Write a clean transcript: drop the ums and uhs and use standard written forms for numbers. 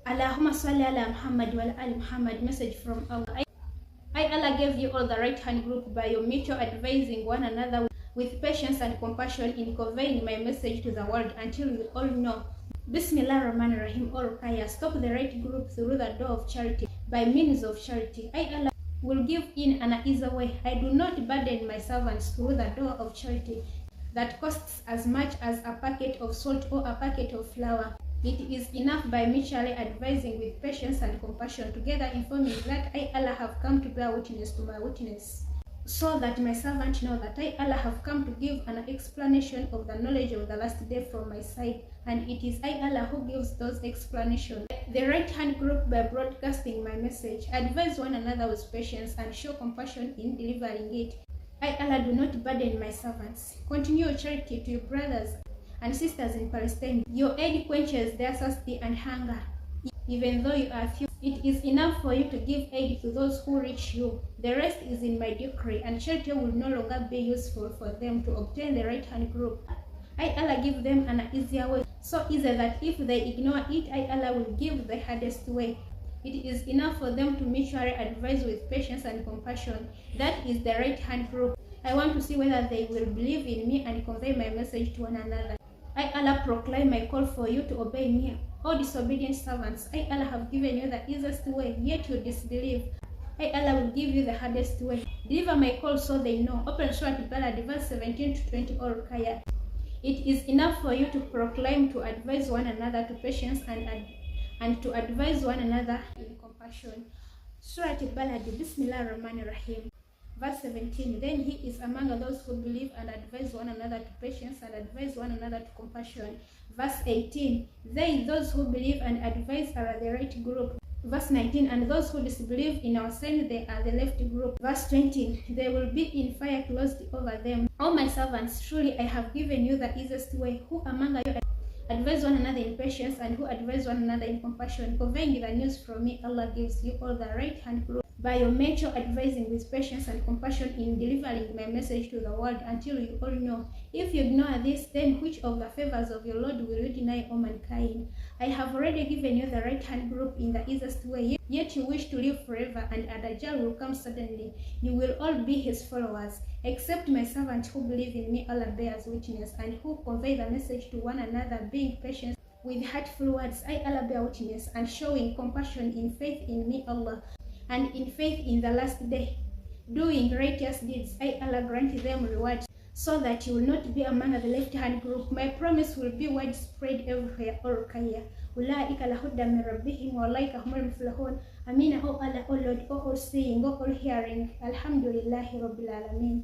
Allahumma salli ala Muhammad wa ala ali Muhammad. Message from Allah. I, Allah, gave you all the right hand group by your mutual advising one another with patience and compassion in conveying my message to the world until we all know. Bismillah Ar-Rahman Rahim or Kaya. Stop the right group through the door of charity by means of charity. I, Allah, will give in an easy way. I do not burden my servants through the door of charity that costs as much as a packet of salt or a packet of flour. It is enough by mutually advising with patience and compassion, together informing that I, Allah, have come to bear witness to my witness, so that my servant know that I, Allah, have come to give an explanation of the knowledge of the last day from my side, and it is I, Allah, who gives those explanations. The right hand group by broadcasting my message. Advise one another with patience and show compassion in delivering it. I, Allah, do not burden my servants. Continue your charity to your brothers and sisters in Palestine. Your aid quenches their thirsty and hunger. Even though you are few, it is enough for you to give aid to those who reach you. The rest is in my decree, and charity will no longer be useful for them to obtain the right hand group. I, Allah, give them an easier way, so easy that if they ignore it, I, Allah, will give the hardest way. It is enough for them to mutually advise with patience and compassion. That is the right hand group. I want to see whether they will believe in me and convey my message to one another. I, Allah, proclaim my call for you to obey me. O disobedient servants, I, Allah, have given you the easiest way, yet you disbelieve. I, Allah, will give you the hardest way. Deliver my call so they know. Open Surah Al-Balad, verse 17 to 20 or Kaya. It is enough for you to proclaim, to advise one another to patience and to advise one another in compassion. Surah Al-Balad, Bismillah Ar-Rahman Rahim. Verse 17, then he is among those who believe and advise one another to patience and advise one another to compassion. Verse 18, those who believe and advise are the right group. Verse 19, and those who disbelieve in our sign, they are the left group. Verse 20, they will be in fire closed over them. O my servants, truly I have given you the easiest way. Who among you advise one another in patience and who advise one another in compassion? Conveying the news from me, Allah gives you all the right hand group by your mutual advising with patience and compassion in delivering my message to the world until you all know. If you ignore this, then which of the favors of your Lord will you deny, O mankind? I have already given you the right hand group in the easiest way, yet you wish to live forever, and a Dajjal will come suddenly. You will all be his followers, except my servants who believe in me, Allah bears witness, and who convey the message to one another, being patient with heartful words. I, Allah, bear witness, and showing compassion in faith in me, Allah, and in faith in the last day, doing righteous deeds. I, Allah, grant them rewards, so that you will not be among the left-hand group. My promise will be widespread everywhere. Or Kaya. Ulaika lahudda min rabbihim wa ulaika humul muflihun. Amina, O Allah, O Lord, O all seeing, O all hearing. Alhamdulillahi Rabbil Alamin.